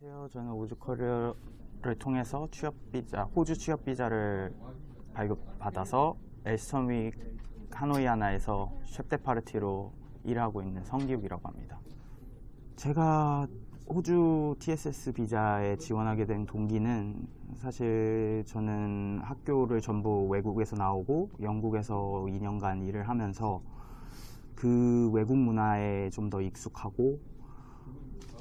안녕하세요. 저는 오즈커리어를 통해서 호주 취업 비자를 발급받아서 엘스턴 하노이아나에서 셰프 파르티로 일하고 있는 성기욱이라고 합니다. 제가 호주 TSS 비자에 지원하게 된 동기는 사실 저는 학교를 전부 외국에서 나오고 영국에서 2년간 일을 하면서 그 외국 문화에 좀 더 익숙하고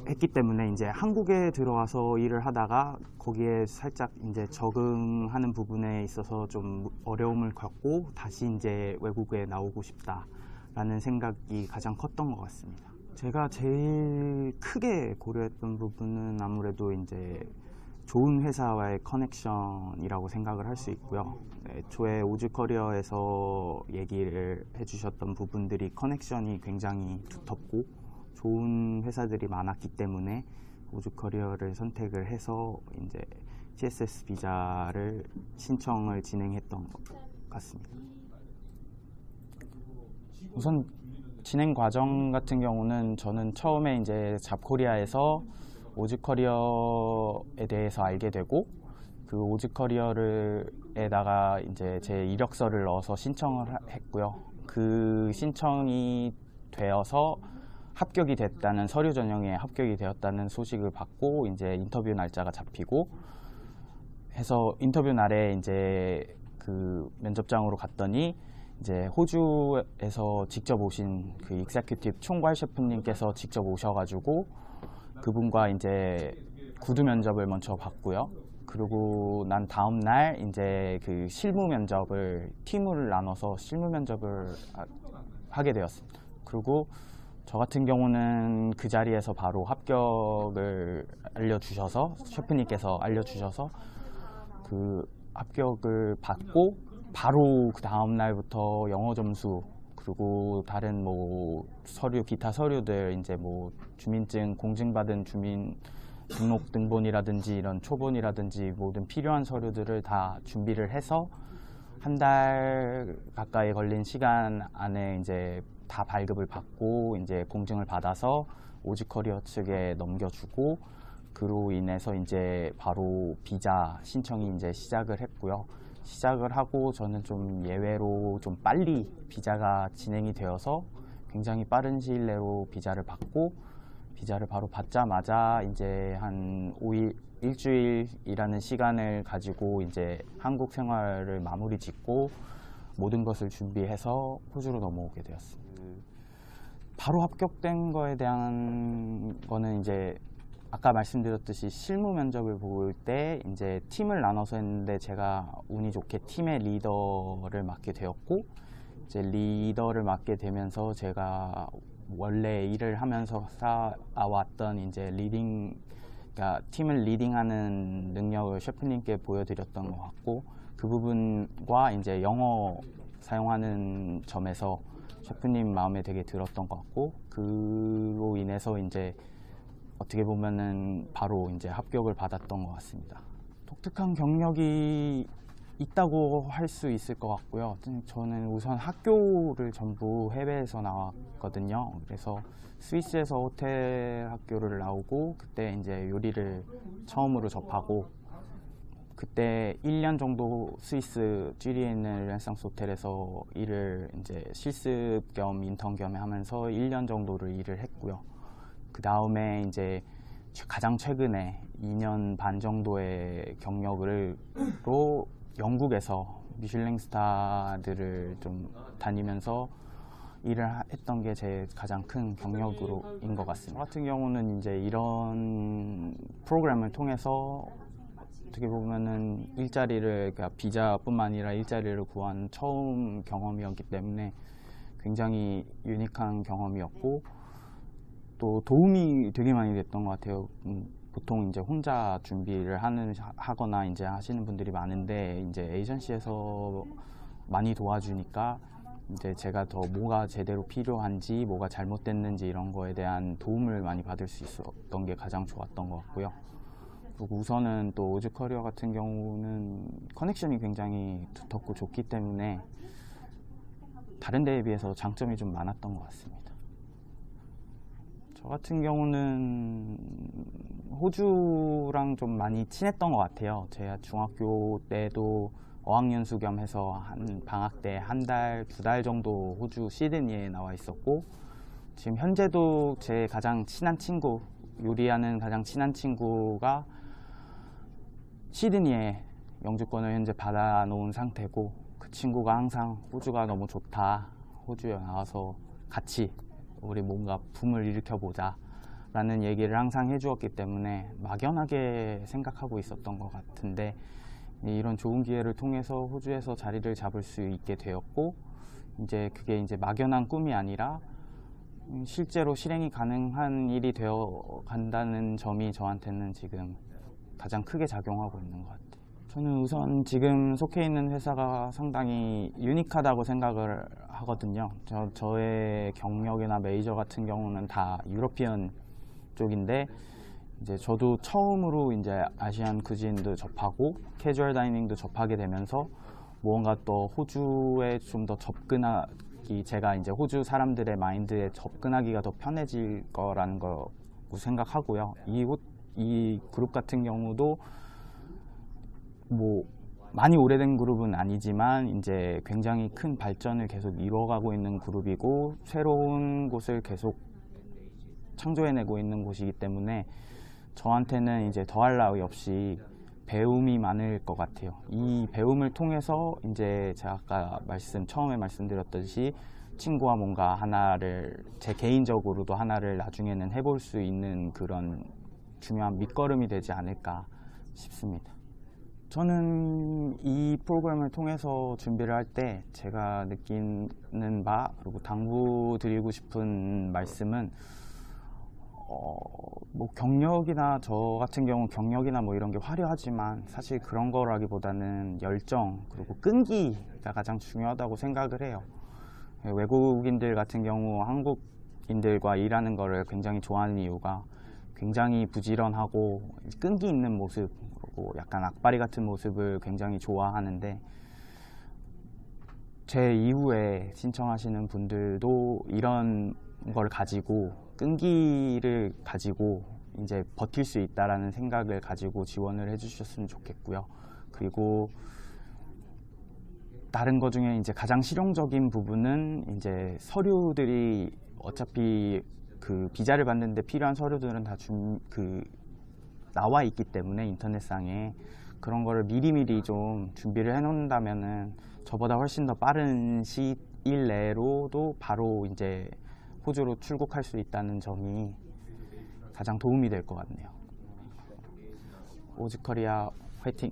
했기 때문에 이제 한국에 들어와서 일을 하다가 거기에 살짝 이제 적응하는 부분에 있어서 좀 어려움을 겪고 다시 이제 외국에 나오고 싶다라는 생각이 가장 컸던 것 같습니다. 제가 제일 크게 고려했던 부분은 아무래도 이제 좋은 회사와의 커넥션이라고 생각을 할 수 있고요. 애초에 오즈커리어에서 얘기를 해주셨던 부분들이 커넥션이 굉장히 두텁고 좋은 회사들이 많았기 때문에 오즈커리어를 선택을 해서 이제 TSS 비자를 신청을 진행했던 것 같습니다. 우선 진행 과정 같은 경우는 저는 처음에 이제 잡코리아에서 오즈커리어에 대해서 알게 되고 그 오즈커리어에다가 이제 제 이력서를 넣어서 신청을 했고요. 그 신청이 되어서 합격이 됐다는 서류 전형에 합격이 되었다는 소식을 받고 이제 인터뷰 날짜가 잡히고 해서 인터뷰 날에 이제 그 면접장으로 갔더니 이제 호주에서 직접 오신 그 익세큐티브 총괄 셰프님께서 직접 오셔가지고 그분과 이제 구두 면접을 먼저 받고요. 그리고 난 다음 날 이제 그 실무 면접을 팀을 나눠서 실무 면접을 하게 되었습니다. 그리고 저 같은 경우는 그 자리에서 바로 합격을 알려주셔서 셰프님께서 알려주셔서 그 합격을 받고 바로 그 다음 날부터 영어 점수 그리고 다른 뭐 서류 기타 서류들 이제 뭐 주민증 공증받은 주민 등록 등본이라든지 이런 초본이라든지 모든 필요한 서류들을 다 준비를 해서 한 달 가까이 걸린 시간 안에 이제 다 발급을 받고 이제 공증을 받아서 오즈커리어 측에 넘겨주고 그로 인해서 이제 바로 비자 신청이 이제 시작을 했고요. 시작을 하고 저는 좀 예외로 좀 빨리 비자가 진행이 되어서 굉장히 빠른 시일 내로 비자를 받고 비자를 바로 받자마자 이제 한 5일, 일주일이라는 시간을 가지고 이제 한국 생활을 마무리 짓고 모든 것을 준비해서 호주로 넘어오게 되었습니다. 바로 합격된 거에 대한 거는 이제 아까 말씀드렸듯이 실무 면접을 볼 때 이제 팀을 나눠서 했는데 제가 운이 좋게 팀의 리더를 맡게 되었고 이제 리더를 맡게 되면서 제가 원래 일을 하면서 쌓아왔던 이제 그러니까 팀을 리딩하는 능력을 셰프님께 보여드렸던 것 같고 그 부분과 이제 영어 사용하는 점에서 셰프님 마음에 되게 들었던 것 같고 그로 인해서 이제 어떻게 보면은 바로 이제 합격을 받았던 것 같습니다. 독특한 경력이 있다고 할 수 있을 것 같고요. 저는 우선 학교를 전부 해외에서 나왔거든요. 그래서 스위스에서 호텔 학교를 나오고 그때 이제 요리를 처음으로 접하고 그때 1년 정도 스위스 쥐리에 있는 르네상스 호텔에서 일을 이제 실습 겸 인턴 겸 하면서 1년 정도를 일을 했고요. 그 다음에 이제 가장 최근에 2년 반 정도의 경력으로 영국에서 미슐랭 스타들을 좀 다니면서 일을 했던 게 제 가장 큰 경력인 것 같습니다. 저 같은 경우는 이제 이런 프로그램을 통해서 어떻게 보면은 일자리를 그러니까 비자뿐만 아니라 일자리를 구한 처음 경험이었기 때문에 굉장히 유니크한 경험이었고 또 도움이 되게 많이 됐던 것 같아요. 보통 이제 혼자 준비를 하거나 이제 하시는 분들이 많은데 이제 에이전시에서 많이 도와주니까 이제 제가 더 뭐가 제대로 필요한지 뭐가 잘못됐는지 이런 거에 대한 도움을 많이 받을 수 있었던 게 가장 좋았던 것 같고요. 그리고 우선은 또 오즈커리어 같은 경우는 커넥션이 굉장히 두텁고 좋기 때문에 다른 데에 비해서 장점이 좀 많았던 것 같습니다. 저 같은 경우는 호주랑 좀 많이 친했던 것 같아요. 제가 중학교 때도 어학연수 겸 해서 한 방학 때 한 달, 두 달 정도 호주 시드니에 나와 있었고, 지금 현재도 제 가장 친한 친구, 요리하는 가장 친한 친구가 시드니에 영주권을 현재 받아놓은 상태고, 그 친구가 항상 호주가 너무 좋다, 호주에 나와서 같이 우리 뭔가 붐을 일으켜보자 라는 얘기를 항상 해주었기 때문에 막연하게 생각하고 있었던 것 같은데, 이런 좋은 기회를 통해서 호주에서 자리를 잡을 수 있게 되었고, 이제 그게 이제 막연한 꿈이 아니라 실제로 실행이 가능한 일이 되어 간다는 점이 저한테는 지금 가장 크게 작용하고 있는 것 같아요. 저는 우선 지금 속해 있는 회사가 상당히 유니크하다고 생각을 하거든요. 저의 경력이나 메이저 같은 경우는 다 유러피언 쪽인데, 이제 저도 처음으로 이제 아시안 쿠진도 접하고 캐주얼 다이닝도 접하게 되면서 무언가 또 호주에 좀 더 접근하기, 제가 이제 호주 사람들의 마인드에 접근하기가 더 편해질 거라는 거 생각하고요. 이 그룹 같은 경우도 뭐 많이 오래된 그룹은 아니지만 이제 굉장히 큰 발전을 계속 이루어가고 있는 그룹이고, 새로운 곳을 계속 창조해내고 있는 곳이기 때문에 저한테는 이제 더할 나위 없이 배움이 많을 것 같아요. 이 배움을 통해서 이제 제가 아까 처음에 말씀드렸듯이 친구와 뭔가 하나를, 제 개인적으로도 하나를 나중에는 해볼 수 있는 그런 중요한 밑거름이 되지 않을까 싶습니다. 저는 이 프로그램을 통해서 준비를 할 때 제가 느끼는 바, 그리고 당부드리고 싶은 말씀은 뭐 경력이나, 저 같은 경우 경력이나 뭐 이런 게 화려하지만 사실 그런 거라기보다는 열정, 그리고 끈기가 가장 중요하다고 생각을 해요. 외국인들 같은 경우 한국인들과 일하는 거를 굉장히 좋아하는 이유가 굉장히 부지런하고 끈기 있는 모습, 그리고 약간 악바리 같은 모습을 굉장히 좋아하는데, 제 이후에 신청하시는 분들도 이런 걸 가지고, 끈기를 가지고 이제 버틸 수 있다라는 생각을 가지고 지원을 해주셨으면 좋겠고요. 그리고 다른 것 중에 이제 가장 실용적인 부분은 이제 서류들이, 어차피 그 비자를 받는데 필요한 서류들은 다 나와 있기 때문에 인터넷상에 그런 거를 미리미리 좀 준비를 해 놓는다면은 저보다 훨씬 더 빠른 시일 내로도 바로 이제 호주로 출국할 수 있다는 점이 가장 도움이 될 것 같네요. 오즈코리아 화이팅!